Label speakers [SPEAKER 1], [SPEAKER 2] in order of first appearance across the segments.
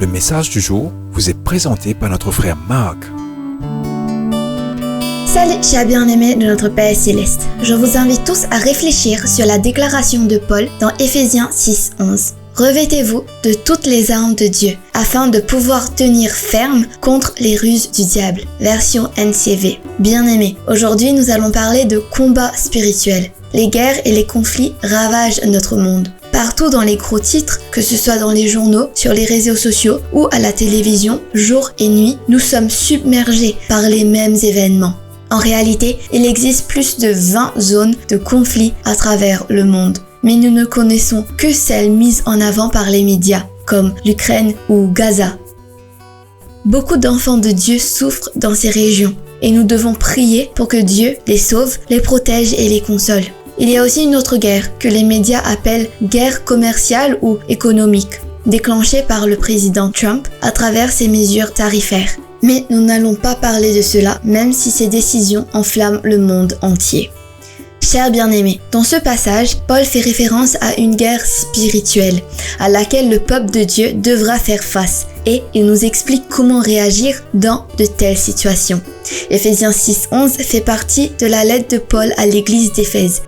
[SPEAKER 1] Le message du jour vous est présenté par notre frère Marc.
[SPEAKER 2] Salut chers bien-aimés de notre Père Céleste. Je vous invite tous à réfléchir sur la déclaration de Paul dans Éphésiens 6:11. Revêtez-vous de toutes les armes de Dieu, afin de pouvoir tenir ferme contre les ruses du diable. Version NCV. Bien-aimés, aujourd'hui nous allons parler de combat spirituel. Les guerres et les conflits ravagent notre monde. Partout dans les gros titres, que ce soit dans les journaux, sur les réseaux sociaux ou à la télévision, jour et nuit, nous sommes submergés par les mêmes événements. En réalité, il existe plus de 20 zones de conflit à travers le monde. Mais nous ne connaissons que celles mises en avant par les médias, comme l'Ukraine ou Gaza. Beaucoup d'enfants de Dieu souffrent dans ces régions, et nous devons prier pour que Dieu les sauve, les protège et les console. Il y a aussi une autre guerre, que les médias appellent guerre commerciale ou économique, déclenchée par le président Trump à travers ses mesures tarifaires. Mais nous n'allons pas parler de cela, même si ces décisions enflamment le monde entier. Chers bien-aimés, dans ce passage, Paul fait référence à une guerre spirituelle, à laquelle le peuple de Dieu devra faire face, et il nous explique comment réagir dans de telles situations. Éphésiens 6:11 fait partie de la lettre de Paul à l'église d'Éphèse,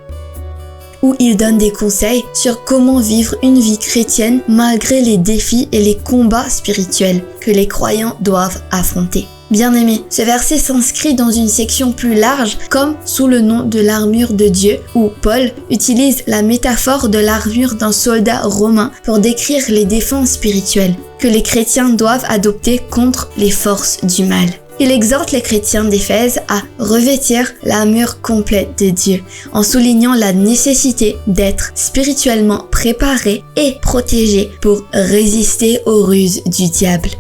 [SPEAKER 2] où il donne des conseils sur comment vivre une vie chrétienne malgré les défis et les combats spirituels que les croyants doivent affronter. Bien-aimés, ce verset s'inscrit dans une section plus large comme sous le nom de l'armure de Dieu, où Paul utilise la métaphore de l'armure d'un soldat romain pour décrire les défenses spirituelles que les chrétiens doivent adopter contre les forces du mal. Il exhorte les chrétiens d'Éphèse à revêtir l'armure complète de Dieu, en soulignant la nécessité d'être spirituellement préparés et protégés pour résister aux ruses du diable.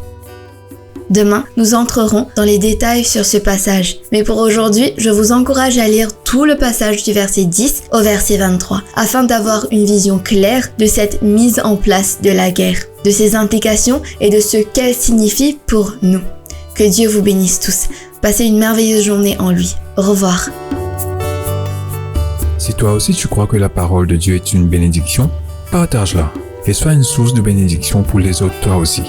[SPEAKER 2] Demain, nous entrerons dans les détails sur ce passage. Mais pour aujourd'hui, je vous encourage à lire tout le passage du verset 10 au verset 23, afin d'avoir une vision claire de cette mise en place de la guerre, de ses implications et de ce qu'elle signifie pour nous. Que Dieu vous bénisse tous. Passez une merveilleuse journée en lui. Au revoir.
[SPEAKER 1] Si toi aussi tu crois que la parole de Dieu est une bénédiction, partage-la et sois une source de bénédiction pour les autres toi aussi.